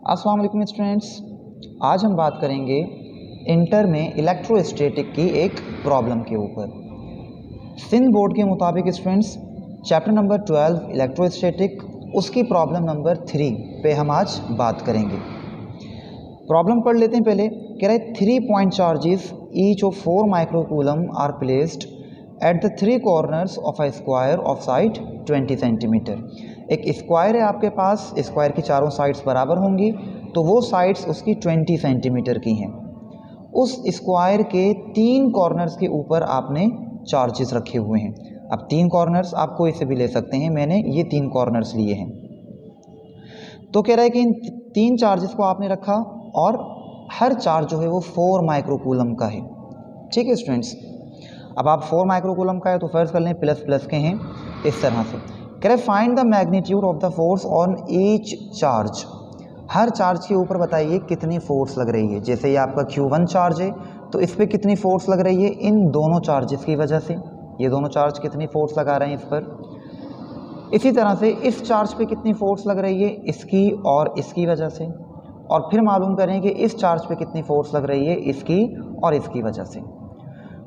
अस्सलाम वालेकुम स्टूडेंट्स, आज हम बात करेंगे इंटर में इलेक्ट्रोस्टैटिक की एक प्रॉब्लम के ऊपर। सिंध बोर्ड के मुताबिक स्टूडेंट्स चैप्टर नंबर 12 इलेक्ट्रोस्टैटिक उसकी प्रॉब्लम नंबर 3 पे हम आज बात करेंगे। प्रॉब्लम पढ़ लेते हैं पहले। कह रहा है 3 point charges each of 4 microcoulomb are placed at the 3 corners of a square of side 20 centimetre. एक स्क्वायर है आपके पास, स्क्वायर की चारों साइड्स बराबर होंगी, तो वो साइड्स उसकी 20 सेंटीमीटर की हैं। उस स्क्वायर के 3 कॉर्नर्स के ऊपर आपने चार्जेस रखे हुए हैं। अब 3 कॉर्नर्स आप कोई से भी ले सकते हैं, मैंने ये 3 कॉर्नर्स लिए हैं। तो कह रहा है कि इन 3 चार्जेस को आपने रखा और हर चार्ज जो है वो 4 माइक्रोकूलम का है। ठीक है स्टूडेंट्स, अब आप 4 माइक्रोकूलम का है तो फर्ज कर लें प्लस प्लस के हैं इस तरह से। कह रहे find the magnitude of the force on each charge. Her charge के ऊपर बताइए कितनी फोर्स लग रही है। जैसे ये आपका Q1 चार्ज है तो इस पर कितनी फोर्स लग रही है इन दोनों चार्जेस की वजह से। ये दोनों चार्ज कितनी फोर्स लगा रहे हैं इस पर। इसी तरह से इस चार्ज पे कितनी फोर्स लग रही है इसकी और इसकी वजह से। और फिर मालूम करें कि इस चार्ज पे कितनी फोर्स लग रही है इसकी और इसकी वजह से।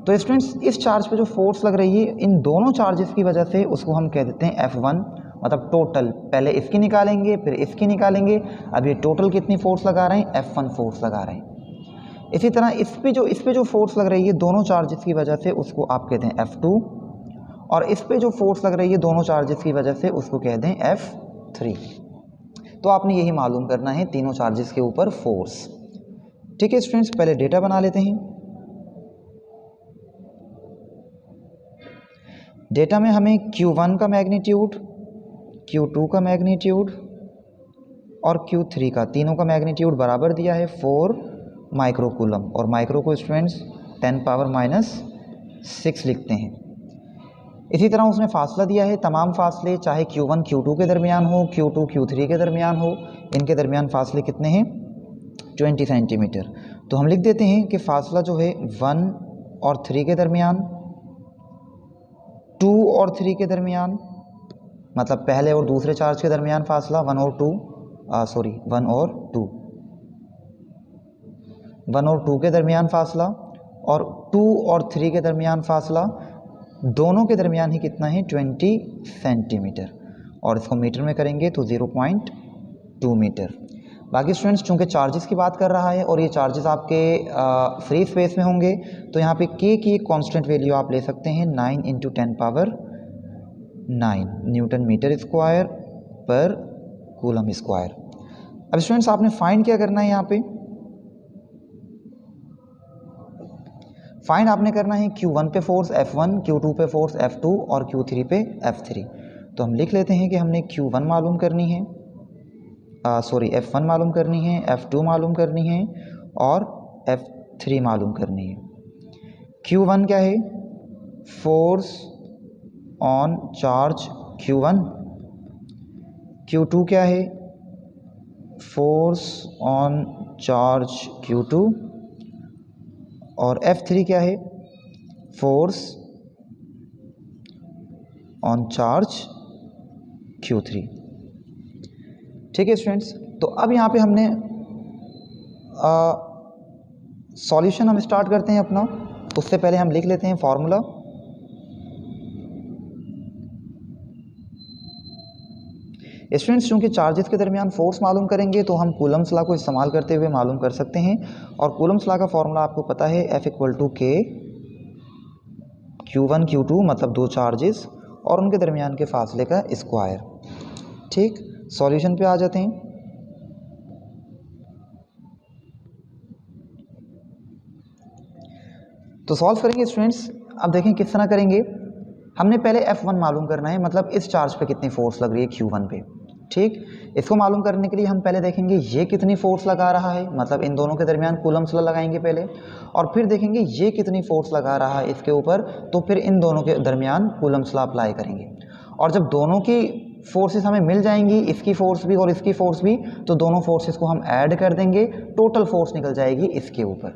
तो स्टूडेंट्स इस चार्ज पे जो फोर्स लग रही है इन दोनों चार्जेस की वजह से उसको हम कह देते हैं F1, मतलब टोटल। पहले इसकी निकालेंगे फिर इसकी निकालेंगे। अब ये टोटल कितनी फोर्स लगा रहे हैं, F1 फोर्स लगा रहे हैं। इसी तरह इस पे जो फोर्स लग रही है दोनों चार्जेस की वजह से उसको आप कहते हैं F2, और इस पे जो फोर्स लग रही है दोनों चार्जेस की वजह से उसको कह दें F3। तो आपने यही मालूम करना है तीनों चार्जेस के ऊपर फोर्स। ठीक है स्टूडेंट्स, पहले डेटा बना लेते हैं। डेटा में हमें Q1 का मैग्नीट्यूड, Q2 का मैग्नीट्यूड और Q3 का, तीनों का मैग्नीट्यूड बराबर दिया है 4 माइक्रोकूलम। और माइक्रो को स्टूडेंट्स 10⁻⁻6 लिखते हैं। इसी तरह उसने फासला दिया है, तमाम फासले चाहे Q1 Q2 के दरमियान हो, Q2 Q3 के दरमियान हो, इनके दरमियान फासले कितने हैं 20 सेंटीमीटर। तो हम लिख देते हैं कि फासला जो है 1 और 3 के दरमियान, 2 और 3 के दरमियान, मतलब पहले और दूसरे चार्ज के दरमियान फासला 1 और 2 के दरमियान फासला, और 2 और 3 के दरमियान फासला, दोनों के दरमियान ही कितना है 20 सेंटीमीटर। और इसको मीटर में करेंगे तो 0.2 मीटर। बाकी स्टूडेंट्स चूँकि चार्जेस की बात कर रहा है और ये चार्जेस आपके फ्री स्पेस में होंगे तो यहाँ पे K की एक कांस्टेंट वैल्यू आप ले सकते हैं 9 × 10⁻9 न्यूटन मीटर स्क्वायर पर कूलम स्क्वायर। अब स्टूडेंट्स आपने फाइंड क्या करना है, यहाँ पे फाइंड आपने करना है Q1 पे फोर्स F1, Q2 पे फोर्स F2 और Q3 पे F3। तो हम लिख लेते हैं कि हमने Q1 मालूम करनी है, F1 मालूम करनी है, F2 मालूम करनी है और F3 मालूम करनी है। Q1 क्या है, force on charge Q1। Q2 क्या है, फोर्स ऑन चार्ज Q2। और F3 क्या है, फोर्स ऑन चार्ज Q3। ठीक है स्टूडेंट्स, तो अब यहाँ पे हमने सॉल्यूशन हम स्टार्ट करते हैं अपना। उससे पहले हम लिख लेते हैं फॉर्मूला। स्टूडेंट्स चूँकि चार्जेस के दरमियान फोर्स मालूम करेंगे तो हम कूलम्स लॉ को इस्तेमाल करते हुए मालूम कर सकते हैं। और कूलम्स लॉ का फॉर्मूला आपको पता है F = K Q1 Q2, मतलब दो चार्जेस और उनके दरमियान के फासले का स्क्वायर। ठीक, सॉल्यूशन पे आ जाते हैं। तो सॉल्व करेंगे स्टूडेंट्स। अब देखें किस तरह करेंगे। हमने पहले F1 मालूम करना है, मतलब इस चार्ज पे कितनी फोर्स लग रही है Q1 पे। ठीक, इसको मालूम करने के लिए हम पहले देखेंगे ये कितनी फोर्स लगा रहा है, मतलब इन दोनों के दरमियान कूलम्स लॉ लगाएंगे पहले, और फिर देखेंगे ये कितनी फोर्स लगा रहा है इसके ऊपर, तो फिर इन दोनों के दरमियान कूलम्स लॉ अप्लाई करेंगे। और जब दोनों की फोर्सेस हमें मिल जाएंगी, इसकी फोर्स भी और इसकी फोर्स भी, तो दोनों फोर्सेस को हम ऐड कर देंगे, टोटल फोर्स निकल जाएगी इसके ऊपर।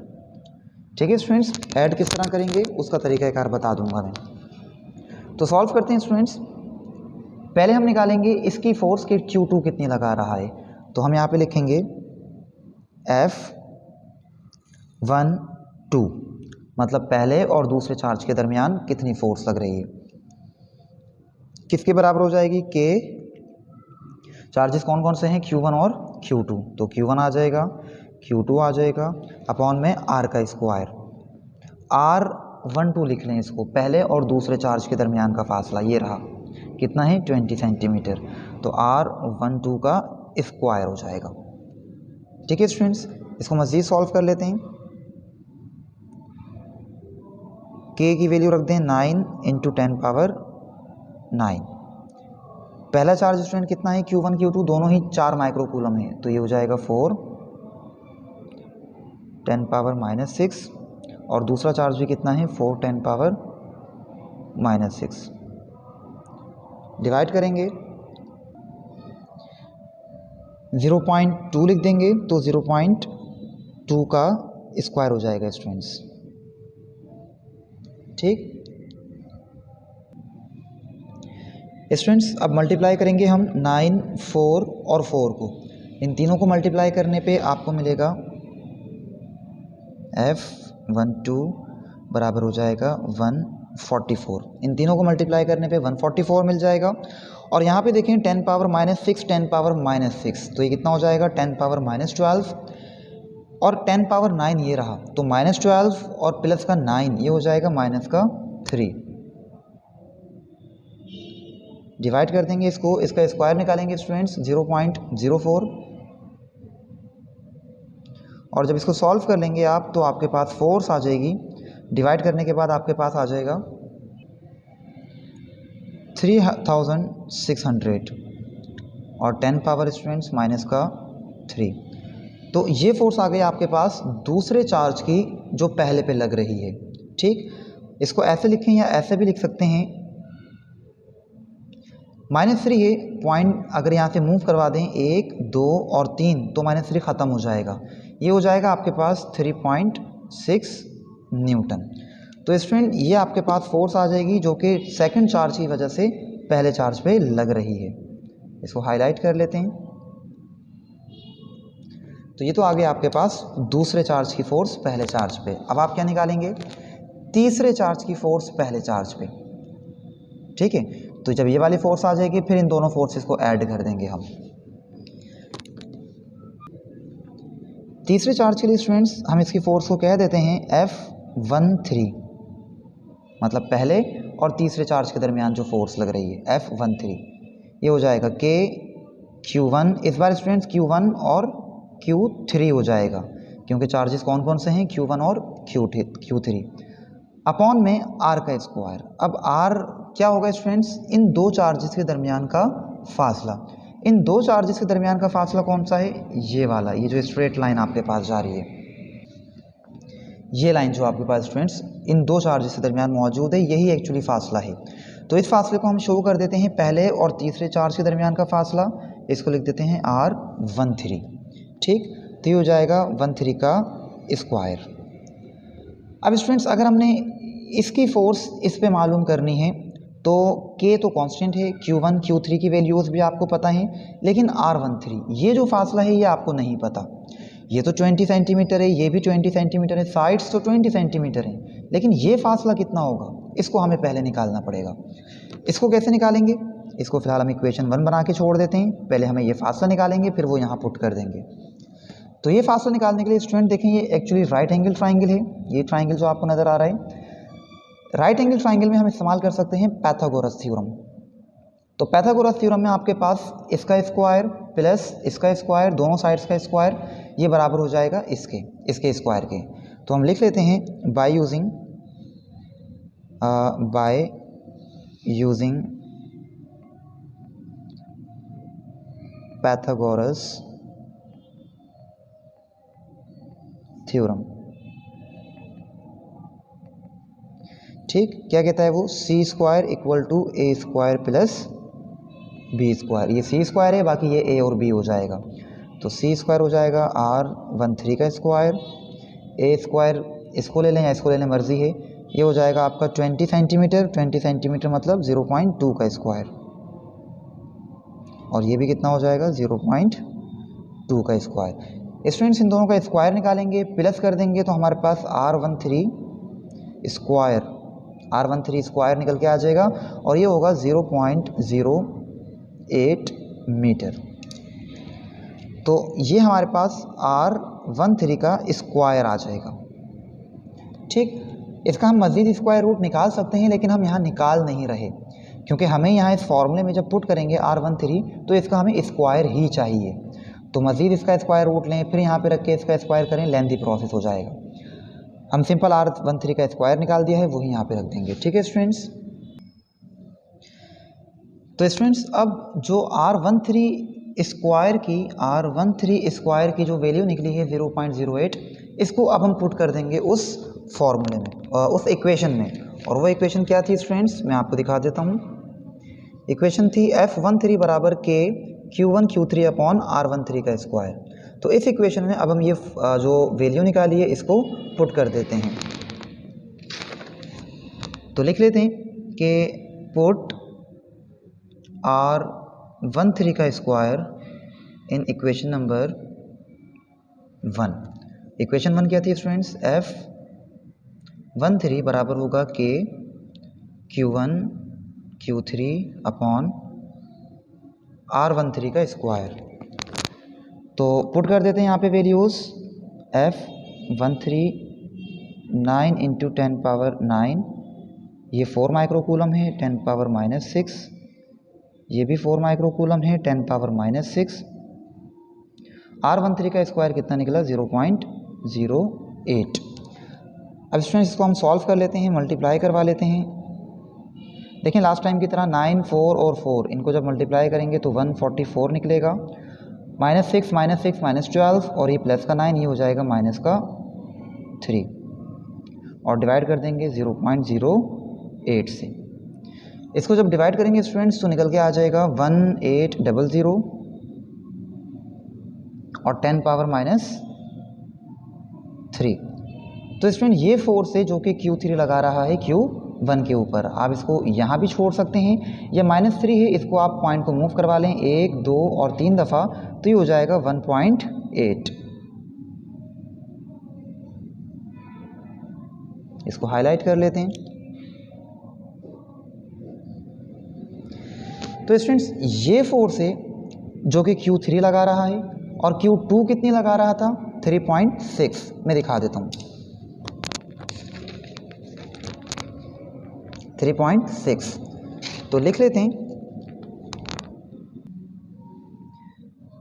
ठीक है स्टूडेंट्स, ऐड किस तरह करेंगे उसका तरीक़ाकार बता दूंगा मैं। तो सॉल्व करते हैं स्टूडेंट्स। पहले हम निकालेंगे इसकी फोर्स कि Q2 कितनी लगा रहा है। तो हम यहाँ पे लिखेंगे F12 मतलब पहले और दूसरे चार्ज के दरमियान कितनी फोर्स लग रही है, किसके बराबर हो जाएगी, के चार्जेस कौन कौन से हैं, Q1 और Q2, तो Q1 आ जाएगा, Q2 आ जाएगा अपॉन में R का स्क्वायर। R12 लिख लें इसको, पहले और दूसरे चार्ज के दरमियान का फासला ये रहा, कितना है 20 सेंटीमीटर, तो R12 का स्क्वायर हो जाएगा। ठीक है स्टूडेंट्स, इसको मज़ीद सॉल्व कर लेते हैं। K की वैल्यू रख दें 9 × 10⁻9। पहला चार्ज स्टूडेंट कितना है, Q1 Q2 दोनों ही 4 माइक्रोकूलम है, तो ये हो जाएगा 4 10⁻⁻6 और दूसरा चार्ज भी कितना है 4 10⁻⁻6। डिवाइड करेंगे 0.2 लिख देंगे तो 0.2 का स्क्वायर हो जाएगा स्टूडेंट्स। ठीक स्टूडेंट्स, अब मल्टीप्लाई करेंगे हम 9, 4 और 4 को, इन तीनों को मल्टीप्लाई करने पे आपको मिलेगा F12 बराबर हो जाएगा 144। इन तीनों को मल्टीप्लाई करने पे 144 मिल जाएगा। और यहाँ पे देखें 10⁻⁻6 10⁻⁻6, तो ये कितना हो जाएगा 10⁻⁻12 और 10⁻9 ये रहा, तो -12 और प्लस का 9 ये हो जाएगा -3। डिवाइड कर देंगे इसको, इसका स्क्वायर निकालेंगे स्टूडेंट्स 0.04 और जब इसको सॉल्व कर लेंगे आप तो आपके पास फोर्स आ जाएगी, डिवाइड करने के बाद आपके पास आ जाएगा 3600 और 10 पावर स्टूडेंट्स -3। तो ये फोर्स आ गई आपके पास दूसरे चार्ज की जो पहले पे लग रही है। ठीक, इसको ऐसे लिखें या ऐसे भी लिख सकते हैं, -3 ये पॉइंट अगर यहाँ से मूव करवा दें 1 2 और 3 तो -3 ख़त्म हो जाएगा, ये हो जाएगा आपके पास 3.6 न्यूटन। तो स्टूडेंट ये आपके पास फोर्स आ जाएगी जो कि सेकंड चार्ज की वजह से पहले चार्ज पे लग रही है। इसको हाईलाइट कर लेते हैं। तो ये तो आ गया आपके पास दूसरे चार्ज की फोर्स पहले चार्ज पे। अब आप क्या निकालेंगे, तीसरे चार्ज की फोर्स पहले चार्ज पे। ठीक है, तो जब ये वाली फोर्स आ जाएगी फिर इन दोनों फोर्सेस को ऐड कर देंगे हम। तीसरे चार्ज के लिए स्टूडेंट्स हम इसकी फोर्स को कह देते हैं F13, मतलब पहले और तीसरे चार्ज के दरमियान जो फोर्स लग रही है F13, ये हो जाएगा K Q1, इस बार स्टूडेंट्स Q1 और Q3 हो जाएगा क्योंकि चार्जेस कौन कौन से हैं Q1 और Q3 अपॉन में R का स्क्वायर। अब R क्या होगा स्टूडेंट्स, इन दो चार्जेस के दरमियान का फासला। इन दो चार्जेस के दरमियान का फासला कौन सा है, ये वाला, ये जो स्ट्रेट लाइन आपके पास जा रही है, ये लाइन जो आपके पास स्टूडेंट्स इन दो चार्जेस के दरमियान मौजूद है, यही एक्चुअली फासला है। तो इस फासले को हम शो कर देते हैं पहले और तीसरे चार्ज के दरमियान का फासला, इसको लिख देते हैं R13। ठीक, तो ये हो जाएगा 13 का स्क्वायर। अब स्टूडेंट्स अगर हमने इसकी फोर्स इस पे मालूम करनी है तो K तो कांस्टेंट है, Q1 Q3 की वैल्यूज़ भी आपको पता हैं, लेकिन R13 ये जो फासला है ये आपको नहीं पता। ये तो 20 सेंटीमीटर है, ये भी 20 सेंटीमीटर है, साइड्स तो 20 सेंटीमीटर हैं, लेकिन ये फासला कितना होगा इसको हमें पहले निकालना पड़ेगा। इसको कैसे निकालेंगे, इसको फिलहाल हम इक्वेशन 1 बना के छोड़ देते हैं, पहले हमें ये फासला निकालेंगे फिर वो यहाँ पुट कर देंगे। तो ये फासला निकालने के लिए स्टूडेंट देखें ये एक्चुअली राइट एंगल ट्राइंगल है, ये ट्राइंगल जो आपको नज़र आ रहा है, राइट एंगल ट्राइंगल में हम इस्तेमाल कर सकते हैं पाइथागोरस थ्योरम। तो पाइथागोरस थ्योरम में आपके पास इसका स्क्वायर प्लस इसका स्क्वायर, दोनों साइड्स का स्क्वायर, ये बराबर हो जाएगा इसके स्क्वायर के। तो हम लिख लेते हैं बाय यूजिंग पाइथागोरस थ्योरम। ठीक, क्या कहता है वो, C² = A² प्लस B²। ये C² है, बाकी ये A और B हो जाएगा, तो C² हो जाएगा R13 का स्क्वायर, A² इसको ले लें या इसको ले लें मर्जी है, ये हो जाएगा आपका 20 सेंटीमीटर, 20 सेंटीमीटर मतलब 0.2 का स्क्वायर, और ये भी कितना हो जाएगा 0.2 का स्क्वायर। स्टूडेंट्स इन दोनों का स्क्वायर निकालेंगे, प्लस कर देंगे तो हमारे पास R13 स्क्वायर निकल के आ जाएगा और ये होगा 0.08 मीटर। तो ये हमारे पास R13 का स्क्वायर आ जाएगा। ठीक, इसका हम मज़ीद स्क्वायर रूट निकाल सकते हैं, लेकिन हम यहाँ निकाल नहीं रहे क्योंकि हमें यहाँ इस फॉर्मूले में जब पुट करेंगे R13 तो इसका हमें स्क्वायर ही चाहिए। तो मज़ीद इसका स्क्वायर रूट लें, फिर यहाँ पे रख के इसका स्क्वायर करें, लेंथी प्रोसेस हो जाएगा। हम सिंपल R13 का स्क्वायर निकाल दिया है, वही यहाँ पे रख देंगे। ठीक है स्टूडेंट्स, तो स्टूडेंट्स अब जो R13 स्क्वायर की जो वैल्यू निकली है 0.08, इसको अब हम पुट कर देंगे उस फॉर्मूले में, उस इक्वेशन में। और वो इक्वेशन क्या थी स्टूडेंट्स, मैं आपको दिखा देता हूँ। इक्वेशन थी F13 बराबर K Q1 Q3 upon R13 का स्क्वायर। तो इस इक्वेशन में अब हम ये जो वैल्यू निकाली है इसको पुट कर देते हैं। तो लिख लेते हैं कि पुट R13 का square in equation number 1। Equation 1 क्या थी स्टूडेंट्स, F13 बराबर होगा K Q1 Q3 upon R13 का स्क्वायर। तो पुट कर देते हैं यहाँ पे वैल्यूज़। F13 9 इंटू 10 पावर 9, ये 4 माइक्रोकूलम है, 10 पावर -6, ये भी 4 माइक्रोकूलम है, 10 पावर -6। R13 का स्क्वायर कितना निकला, 0.08। अब स्टूडेंट्स इसको हम सॉल्व कर लेते हैं, मल्टीप्लाई करवा लेते हैं। देखिए लास्ट टाइम की तरह 9, 4 और 4 इनको जब मल्टीप्लाई करेंगे तो 144 निकलेगा। -6 -12 और ये प्लस का 9, ये हो जाएगा माइनस का 3 और डिवाइड कर देंगे 0.08 से। इसको जब डिवाइड करेंगे स्टूडेंट्स तो निकल के आ जाएगा 1800 और 10 पावर -3। तो स्टूडेंट ये फोर्स है जो कि Q3 लगा रहा है Q1 के ऊपर। आप इसको यहाँ भी छोड़ सकते हैं, ये -3 है, इसको आप पॉइंट को मूव करवा लें 1, 2 और 3 दफ़ा, तो ये हो जाएगा 1.8। इसको हाईलाइट कर लेते हैं। तो स्टूडेंट्स ये फोर्स है जो कि Q3 लगा रहा है और Q2 कितनी लगा रहा था, 3.6। मैं दिखा देता हूँ, 3.6। तो लिख लेते हैं।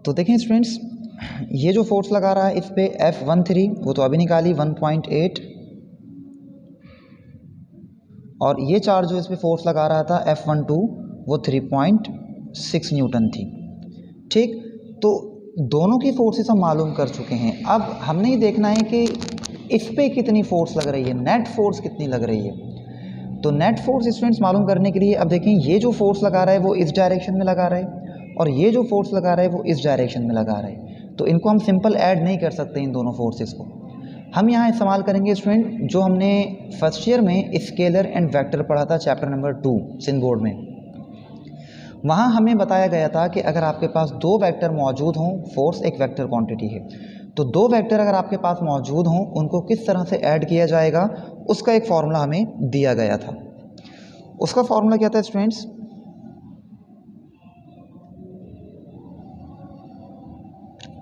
तो देखें स्टूडेंट्स, ये जो फोर्स लगा रहा है इस पे F13 वो तो अभी निकाली 1.8, और ये चार्ज जो इस पे फोर्स लगा रहा था F12 वो 3.6 न्यूटन थी। ठीक, तो दोनों की फोर्सेस हम मालूम कर चुके हैं। अब हमने ये देखना है कि इस पे कितनी फोर्स लग रही है, नेट फोर्स कितनी लग रही है। तो नेट फोर्स स्टूडेंट्स मालूम करने के लिए अब देखें, ये जो फोर्स लगा रहा है वो इस डायरेक्शन में लगा रहा है और ये जो फोर्स लगा रहा है वो इस डायरेक्शन में लगा रहा है। तो इनको हम सिंपल ऐड नहीं कर सकते इन दोनों फोर्सेस को। हम यहाँ इस्तेमाल करेंगे स्टूडेंट जो हमने फर्स्ट ईयर में स्केलर एंड वेक्टर पढ़ा था, चैप्टर नंबर 2 सिंध बोर्ड में। वहाँ हमें बताया गया था कि अगर आपके पास दो वेक्टर मौजूद हों, फोर्स एक वेक्टर क्वांटिटी है, तो दो वेक्टर अगर आपके पास मौजूद हों उनको किस तरह से ऐड किया जाएगा उसका एक फॉर्मूला हमें दिया गया था। उसका फॉर्मूला क्या था स्टूडेंट्स,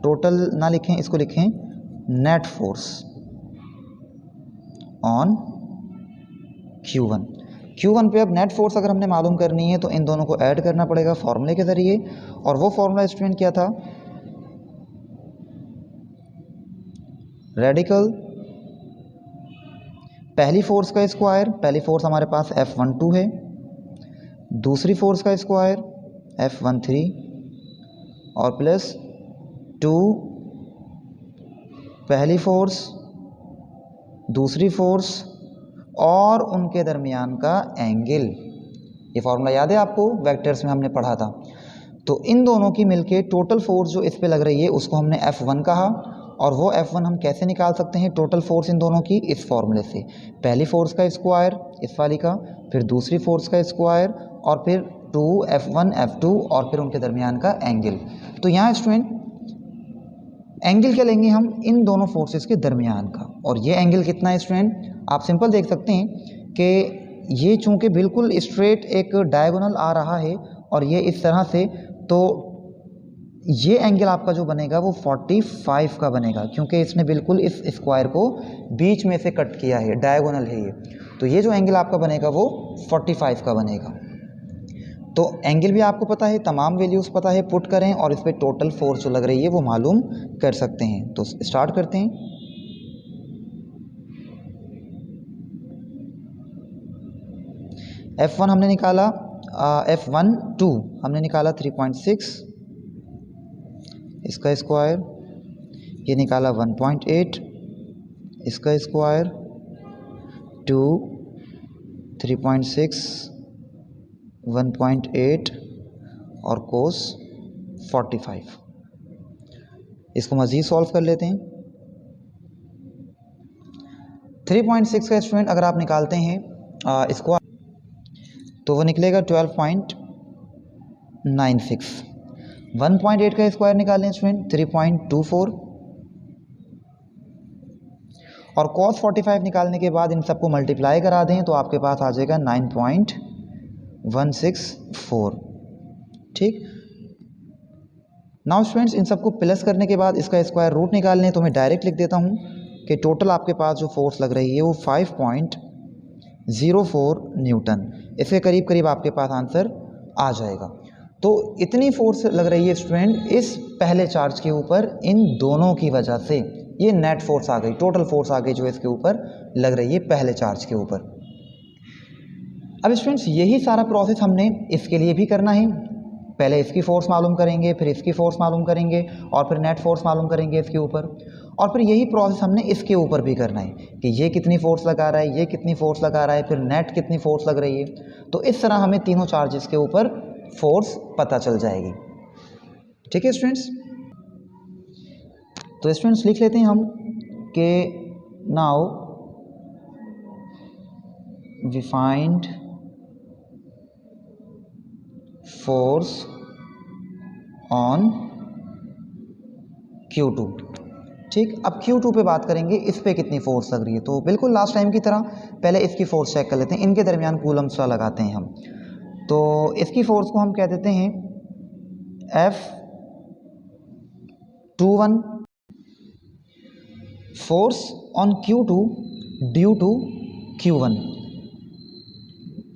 टोटल ना लिखें, इसको लिखें नेट फोर्स ऑन Q1 पे। अब नेट फोर्स अगर हमने मालूम करनी है तो इन दोनों को ऐड करना पड़ेगा फॉर्मूले के ज़रिए, और वो फॉर्मूला स्टूडेंट क्या था, रेडिकल पहली फोर्स का स्क्वायर, पहली फोर्स हमारे पास F12 है, दूसरी फोर्स का स्क्वायर F13 और प्लस 2 पहली फोर्स, दूसरी फोर्स और उनके दरमियान का एंगल। ये फॉर्मूला याद है आपको, वेक्टर्स में हमने पढ़ा था। तो इन दोनों की मिलके टोटल फोर्स जो इस पे लग रही है उसको हमने F1 कहा, और वो F1 हम कैसे निकाल सकते हैं टोटल फोर्स इन दोनों की, इस फॉर्मूले से। पहली फोर्स का स्क्वायर इस वाली का, फिर दूसरी फोर्स का स्क्वायर और फिर 2 F1 F2 और फिर उनके दरमियान का एंगल। तो यहाँ स्टूडेंट एंगल क्या लेंगे हम इन दोनों फोर्सेस के दरमियान का, और ये एंगल कितना है स्टूडेंट, आप सिंपल देख सकते हैं कि ये चूंकि बिल्कुल स्ट्रेट एक डायगोनल आ रहा है और ये इस तरह से, तो ये एंगल आपका जो बनेगा वो 45 का बनेगा, क्योंकि इसने बिल्कुल इस स्क्वायर को बीच में से कट किया है, डायगोनल है ये। तो ये जो एंगल आपका बनेगा वो 45 का बनेगा। तो एंगल भी आपको पता है, तमाम वैल्यूज़ पता है, पुट करें और इस पर टोटल फोर्स जो लग रही है वो मालूम कर सकते हैं। तो स्टार्ट करते हैं। F1 हमने निकाला, F1 2 हमने निकाला 3.6, इसका स्क्वायर, ये निकाला 1.8, इसका स्क्वायर, 2 3.6 1.8 और कोस 45। इसको मज़ीद सॉल्व कर लेते हैं। 3.6 का स्टूडेंट अगर आप निकालते हैं इसको, तो वो निकलेगा 12.96। 1.8 का स्क्वायर निकालें स्टूडेंट 3.24, और cos 45 निकालने के बाद इन सबको मल्टीप्लाई करा दें तो आपके पास आ जाएगा 9.164। ठीक, नाउ स्टूडेंट्स इन सबको प्लस करने के बाद इसका स्क्वायर रूट निकाल लें, तो मैं डायरेक्ट लिख देता हूँ कि टोटल आपके पास जो फोर्स लग रही है वो 5.04 न्यूटन, इसके करीब करीब आपके पास आंसर आ जाएगा। तो इतनी फोर्स लग रही है स्टूडेंट इस पहले चार्ज के ऊपर इन दोनों की वजह से, ये नेट फोर्स आ गई, टोटल फोर्स आ गई जो इसके ऊपर लग रही है पहले चार्ज के ऊपर। अब स्टूडेंट्स यही सारा प्रोसेस हमने इसके लिए भी करना है। पहले इसकी फोर्स मालूम करेंगे, फिर इसकी फोर्स मालूम करेंगे और फिर नेट फोर्स मालूम करेंगे इसके ऊपर, और फिर यही प्रोसेस हमने इसके ऊपर भी करना है कि ये कितनी फोर्स लगा रहा है, ये कितनी फोर्स लगा रहा है, फिर नेट कितनी फोर्स लग रही है। तो इस तरह हमें तीनों चार्जेस के ऊपर फोर्स पता चल जाएगी। ठीक है स्टूडेंट्स, तो स्टूडेंट्स लिख लेते हैं हम कि now we find force on Q2। ठीक, अब Q2 पे बात करेंगे, इस पे कितनी फोर्स लग रही है। तो बिल्कुल लास्ट टाइम की तरह पहले इसकी फोर्स चेक कर लेते हैं, इनके दरमियान कूलम्स लगाते हैं हम। तो इसकी फोर्स को हम कह देते हैं F21 force on Q2 due to Q1।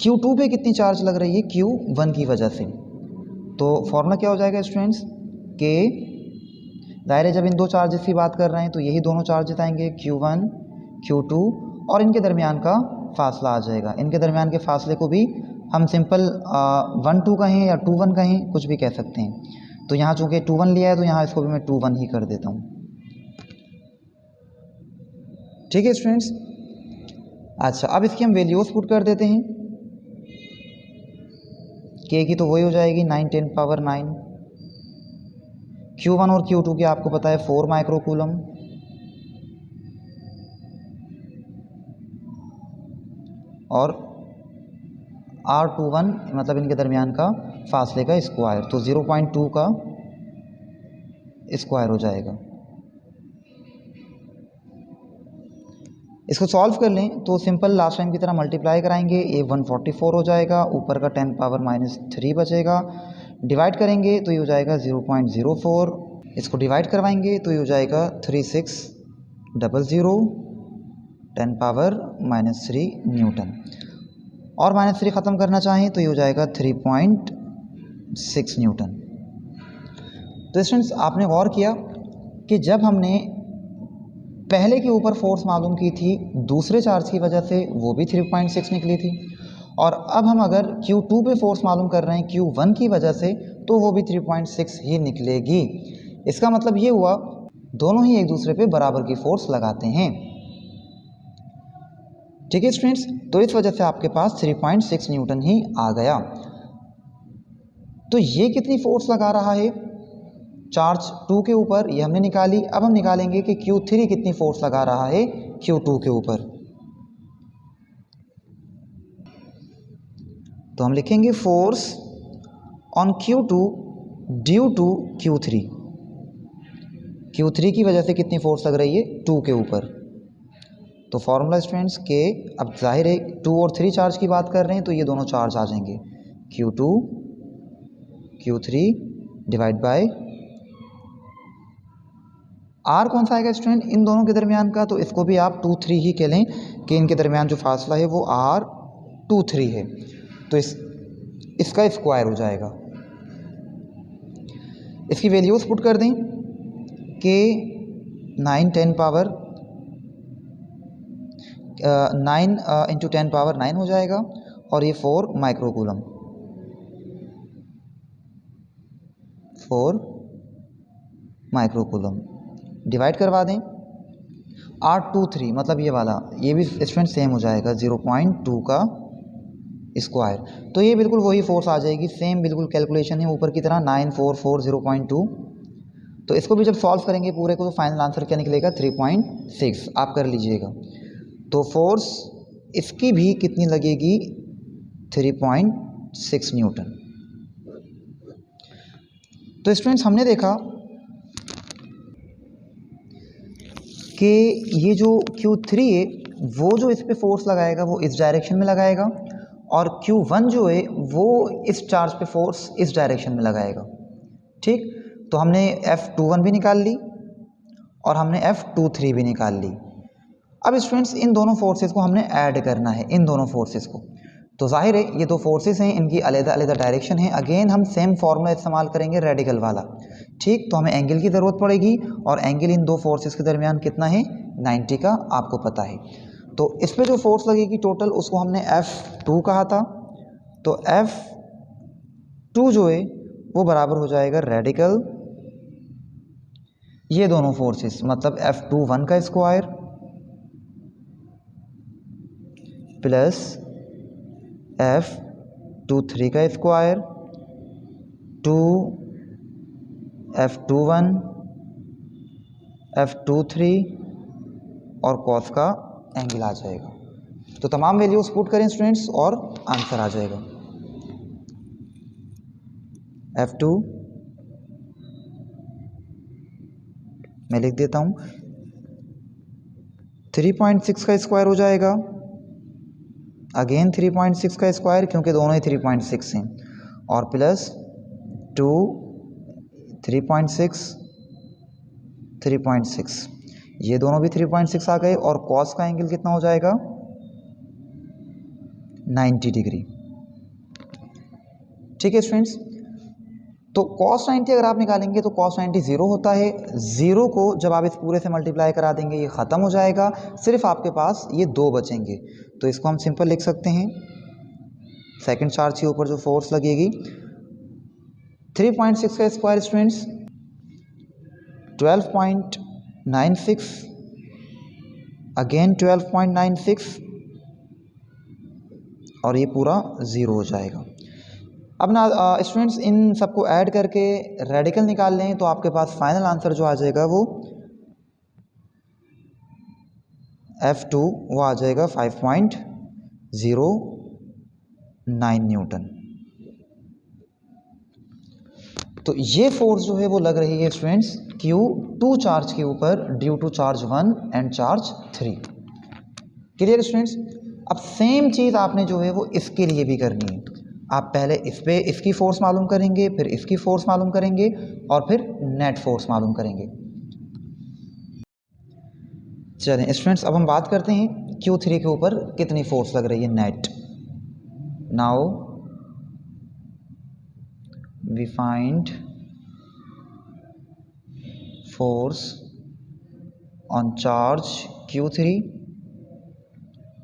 Q2 पे कितनी चार्ज लग रही है Q1 की वजह से। तो फॉर्मूला क्या हो जाएगा स्टूडेंट्स के दायरे, जब इन दो चार्जेस की बात कर रहे हैं तो यही दोनों चार्जेस आएंगे Q1 Q2, और इनके दरमियान का फासला आ जाएगा। इनके दरमियान के फासले को भी हम सिंपल 1-2 कहें या 2-1 कहें, कुछ भी कह सकते हैं। तो यहाँ चूँकि 2-1 लिया है तो यहाँ इसको भी मैं 2-1 ही कर देता हूँ। ठीक है स्टूडेंट्स, अच्छा अब इसकी हम वैल्यूज पुट कर देते हैं। के की तो वही हो जाएगी 9 10 पावर 9। Q1 और Q2 की आपको पता है 4 माइक्रो कूलम, और R21 मतलब इनके दरमियान का फासले का स्क्वायर, तो 0.2 का स्क्वायर हो जाएगा। इसको सॉल्व कर लें तो सिंपल लास्ट टाइम की तरह मल्टीप्लाई कराएंगे, ये 144 हो जाएगा, ऊपर का 10 पावर -3 बचेगा, डिवाइड करेंगे तो ये हो जाएगा 0.04, इसको डिवाइड करवाएंगे तो ये हो जाएगा 3600 10 पावर -3 न्यूटन, और -3 ख़त्म करना चाहें तो ये हो जाएगा 3.6 न्यूटन। तो स्टूडेंट्स आपने गौर किया कि जब हमने पहले के ऊपर फोर्स मालूम की थी दूसरे चार्ज की वजह से, वो भी 3.6 निकली थी, और अब हम अगर Q2 पे फोर्स मालूम कर रहे हैं Q1 की वजह से, तो वो भी 3.6 ही निकलेगी। इसका मतलब ये हुआ दोनों ही एक दूसरे पे बराबर की फोर्स लगाते हैं। ठीक है स्टूडेंट्स, तो इस वजह से आपके पास 3.6 न्यूटन ही आ गया। तो ये कितनी फोर्स लगा रहा है चार्ज 2 के ऊपर, ये हमने निकाली। अब हम निकालेंगे कि Q3 कितनी फोर्स लगा रहा है Q2 के ऊपर। तो हम लिखेंगे force on Q2 due to Q3। Q3 की वजह से कितनी फोर्स लग रही है, 2 के ऊपर। तो फॉर्मूला स्टूडेंट्स के, अब जाहिर है 2 और 3 चार्ज की बात कर रहे हैं तो ये दोनों चार्ज आ जाएंगे, Q2 Q3 divide by R कौन सा आएगा स्टूडेंट इन दोनों के दरमियान का, तो इसको भी आप 2 3 ही कह लें कि इनके दरमियान जो फासला है वो R2 3 है। तो इसका स्क्वायर हो जाएगा। इसकी वैल्यूज पुट कर दें कि 9 10 पावर 9 इंटू 10 पावर 9 हो जाएगा और ये 4 माइक्रोकूलम, 4 माइक्रोकूलम डिवाइड करवा दें R23 मतलब ये वाला, ये भी स्टूडेंट सेम हो जाएगा 0.2 का स्क्वायर। तो ये बिल्कुल वही फोर्स आ जाएगी, सेम बिल्कुल कैलकुलेशन है ऊपर की तरह 944 0.2। तो इसको भी जब सॉल्व करेंगे पूरे को तो फाइनल आंसर क्या निकलेगा, 3.6। आप कर लीजिएगा। तो फोर्स इसकी भी कितनी लगेगी, 3.6 न्यूटन। तो स्टूडेंट्स हमने देखा कि ये जो Q3 है वो जो इस पे फोर्स लगाएगा वो इस डायरेक्शन में लगाएगा और Q1 जो है वो इस चार्ज पे फोर्स इस डायरेक्शन में लगाएगा। ठीक, तो हमने F21 भी निकाल ली और हमने F23 भी निकाल ली। अब स्टूडेंट्स इन दोनों फोर्सेस को हमने ऐड करना है, इन दोनों फोर्सेस को। तो जाहिर है ये दो फोर्सेस हैं, इनकी अलग-अलग डायरेक्शन है। अगेन हम सेम फॉर्मूला इस्तेमाल करेंगे रेडिकल वाला। ठीक, तो हमें एंगल की ज़रूरत पड़ेगी और एंगल इन दो फोर्सेस के दरमियान कितना है, 90 का आपको पता है। तो इस पर जो फोर्स लगेगी टोटल उसको हमने F2 कहा था। तो F2 जो है वो बराबर हो जाएगा रेडिकल ये दोनों फोर्सेस मतलब F21 का स्क्वायर प्लस F23 का स्क्वायर 2 F21 F23 और कॉस का एंगल आ जाएगा। तो तमाम वैल्यूज पुट करें स्टूडेंट्स और आंसर आ जाएगा। F2 मैं लिख देता हूँ 3.6 का स्क्वायर हो जाएगा, अगेन 3.6 का स्क्वायर क्योंकि दोनों ही 3.6 हैं और प्लस 2 3.6 3.6 ये दोनों भी 3.6 आ गए और कॉस का एंगल कितना हो जाएगा 90 डिग्री। ठीक है स्टूडेंट्स, तो cos 90 अगर आप निकालेंगे तो cos 90 ज़ीरो होता है। ज़ीरो को जब आप इस पूरे से मल्टीप्लाई करा देंगे ये ख़त्म हो जाएगा, सिर्फ आपके पास ये दो बचेंगे। तो इसको हम सिंपल लिख सकते हैं, सेकंड चार्ज के ऊपर जो फोर्स लगेगी 3.6 का स्क्वायर स्टूडेंट्स 12.96 अगेन 12.96 और ये पूरा ज़ीरो हो जाएगा। अब ना स्टूडेंट्स इन सबको ऐड करके रेडिकल निकाल लें तो आपके पास फाइनल आंसर जो आ जाएगा वो F2 वो आ जाएगा 5.09 न्यूटन। तो ये फोर्स जो है वो लग रही है स्टूडेंट्स Q2 चार्ज के ऊपर due to charge 1 and charge 3। Clear students. अब सेम चीज़ आपने जो है वो इसके लिए भी करनी है। आप पहले इस पे इसकी फोर्स मालूम करेंगे, फिर इसकी फोर्स मालूम करेंगे और फिर नेट फोर्स मालूम करेंगे। चलें स्टूडेंट्स, अब हम बात करते हैं Q3 के ऊपर कितनी फोर्स लग रही है net. Now we find force on charge Q3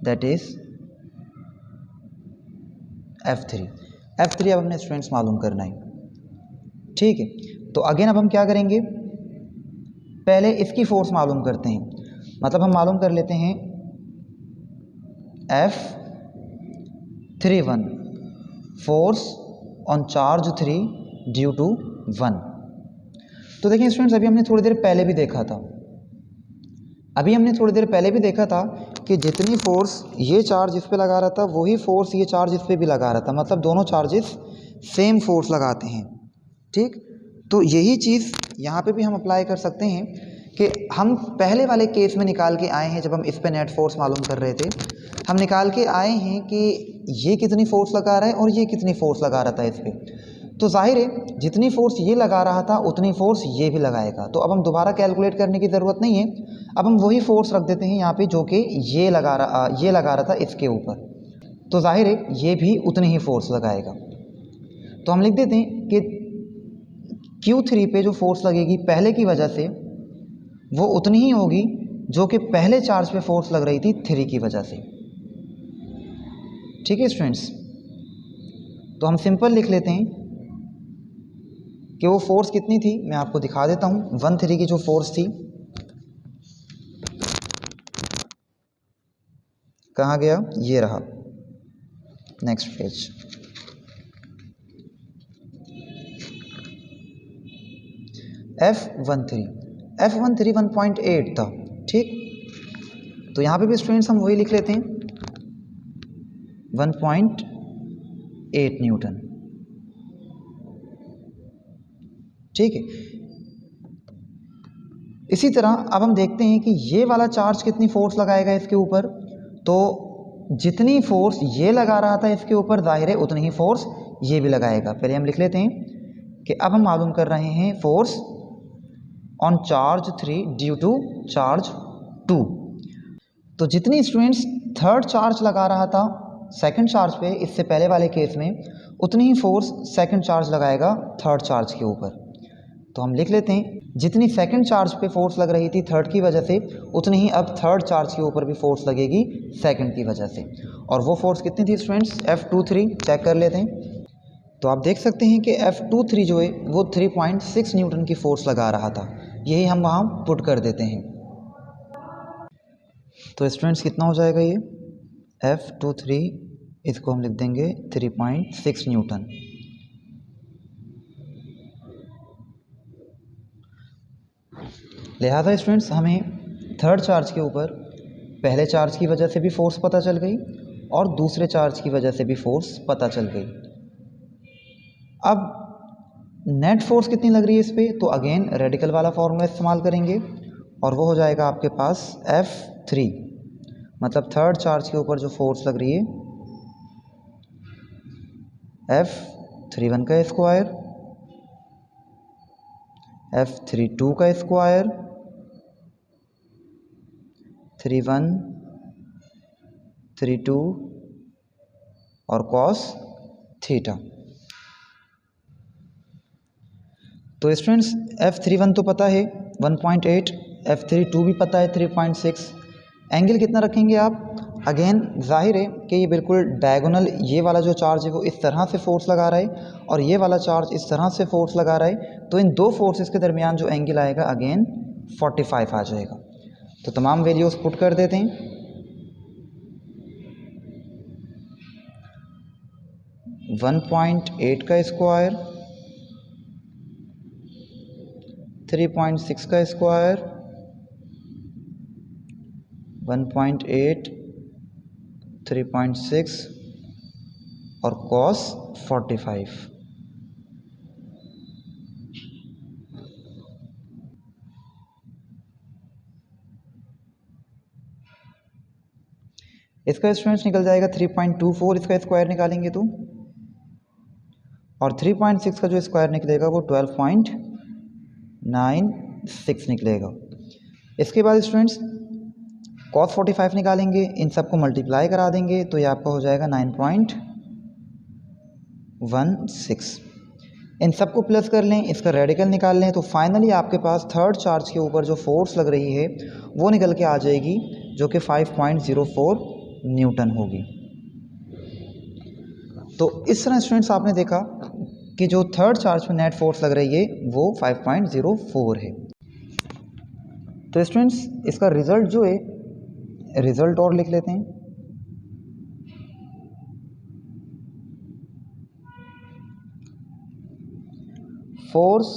that is F3 अब हमने स्टूडेंट्स मालूम करना है। ठीक है, तो अगेन अब हम क्या करेंगे, पहले इसकी फोर्स मालूम करते हैं। मतलब हम मालूम कर लेते हैं F31 force on charge 3 due to 1। तो देखिए स्टूडेंट्स, अभी हमने थोड़ी देर पहले भी देखा था कि जितनी फोर्स ये चार्ज इस पे लगा रहा था वही फोर्स ये चार्ज इस पे भी लगा रहा था, मतलब दोनों चार्जेस सेम फोर्स लगाते हैं। ठीक, तो यही चीज़ यहाँ पे भी हम अप्लाई कर सकते हैं कि हम पहले वाले केस में निकाल के आए हैं, जब हम इस पे नेट फोर्स मालूम कर रहे थे, हम निकाल के आए हैं कि ये कितनी फोर्स लगा रहा है और ये कितनी फोर्स लगा रहा था इस पे। तो जाहिर है जितनी फोर्स ये लगा रहा था उतनी फोर्स ये भी लगाएगा। तो अब हम दोबारा कैलकुलेट करने की ज़रूरत नहीं है, अब हम वही फोर्स रख देते हैं यहाँ पे जो कि ये लगा रहा था इसके ऊपर। तो जाहिर है ये भी उतनी ही फोर्स लगाएगा। तो हम लिख देते हैं कि Q3 पे जो फोर्स लगेगी पहले की वजह से वो उतनी ही होगी जो कि पहले चार्ज पे फोर्स लग रही थी 3 की वजह से। ठीक है स्टूडेंट्स, तो हम सिंपल लिख लेते हैं कि वो फोर्स कितनी थी, मैं आपको दिखा देता हूँ। 1-3 की जो फोर्स थी, कहाँ गया, ये रहा, नेक्स्ट पेज। F13 1.8 था। ठीक, तो यहाँ पे भी स्टूडेंट्स हम वही लिख लेते हैं 1.8 न्यूटन। ठीक है, इसी तरह अब हम देखते हैं कि ये वाला चार्ज कितनी फोर्स लगाएगा इसके ऊपर। तो जितनी फोर्स ये लगा रहा था इसके ऊपर, जाहिर है उतनी ही फोर्स ये भी लगाएगा। पहले हम लिख लेते हैं कि अब हम मालूम कर रहे हैं force on charge 3 due to charge 2। तो जितनी स्टूडेंट्स थर्ड चार्ज लगा रहा था सेकंड चार्ज पे इससे पहले वाले केस में, उतनी ही फोर्स सेकंड चार्ज लगाएगा थर्ड चार्ज के ऊपर। तो हम लिख लेते हैं जितनी सेकंड चार्ज पे फोर्स लग रही थी थर्ड की वजह से, उतनी ही अब थर्ड चार्ज के ऊपर भी फोर्स लगेगी सेकंड की वजह से। और वो फोर्स कितनी थी स्टूडेंट्स, F23 चेक कर लेते हैं। तो आप देख सकते हैं कि F23 जो है वो 3.6 न्यूटन की फोर्स लगा रहा था। यही हम वहाँ पुट कर देते हैं। तो स्टूडेंट्स कितना हो जाएगा ये F23, इसको हम लिख देंगे 3.6 न्यूटन। लिहाजा स्टूडेंट्स हमें थर्ड चार्ज के ऊपर पहले चार्ज की वजह से भी फोर्स पता चल गई और दूसरे चार्ज की वजह से भी फोर्स पता चल गई। अब नेट फोर्स कितनी लग रही है इस पर, तो अगेन रेडिकल वाला फॉर्मूला इस्तेमाल करेंगे और वो हो जाएगा आपके पास F3, मतलब थर्ड चार्ज के ऊपर जो फोर्स लग रही है F31 का स्क्वायर, F32 का स्क्वायर, 31, 32 और कॉस थीटा। तो स्टूडेंट्स F31 तो पता है 1.8, F32 भी पता है 3.6। एंगल कितना रखेंगे आप, अगेन जाहिर है कि ये बिल्कुल डायगोनल, ये वाला जो चार्ज है वो इस तरह से फोर्स लगा रहा है और ये वाला चार्ज इस तरह से फोर्स लगा रहा है। तो इन दो फोर्सेस के दरमियान जो एंगल आएगा अगेन 45 आ जाएगा। तो तमाम वैल्यूज पुट कर देते हैं। वन 1.8 का स्क्वायर, 3.6 का स्क्वायर, 1.8, 3.6 और cos 45। इसका स्टूडेंट्स निकल जाएगा 3.24, इसका स्क्वायर निकालेंगे तो, और 3.6 का जो स्क्वायर निकलेगा वो 12.96 निकलेगा। इसके बाद स्टूडेंट्स cos 45 निकालेंगे, इन सबको मल्टीप्लाई करा देंगे तो ये आपका हो जाएगा 9.16। इन सबको प्लस कर लें, इसका रेडिकल निकाल लें तो फाइनली आपके पास थर्ड चार्ज के ऊपर जो फोर्स लग रही है वो निकल के आ जाएगी जो कि 5.04 न्यूटन होगी। तो इस तरह स्टूडेंट्स आपने देखा कि जो थर्ड चार्ज पे नेट फोर्स लग रही है वो 5.04 है। तो स्टूडेंट्स इसका रिजल्ट जो है, रिजल्ट और लिख लेते हैं। Force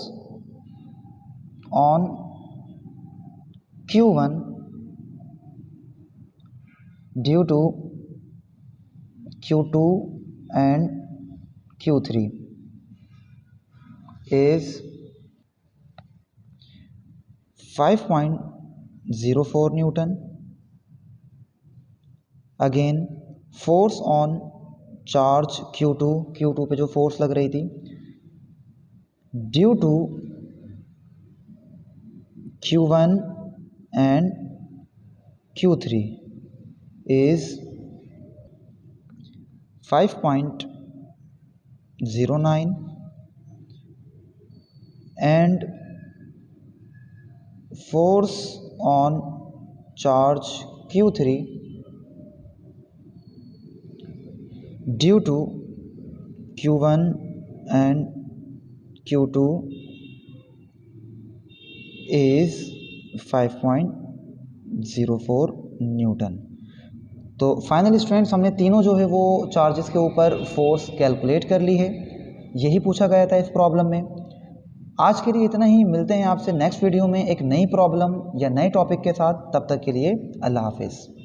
on Q1 due to Q2 and Q3 is 5.04 newton. Again force on charge Q2 पे जो फोर्स लग रही थी due to Q1 and Q3 is 5.09 and force on charge Q3 due to Q1 and Q2 is 5.04 Newton. तो finally students हमने तीनों जो है वो चार्जेस के ऊपर फोर्स कैलकुलेट कर ली है। यही पूछा गया था इस प्रॉब्लम में। आज के लिए इतना ही। मिलते हैं आपसे नेक्स्ट वीडियो में एक नई प्रॉब्लम या नए टॉपिक के साथ। तब तक के लिए अल्लाह हाफिज़।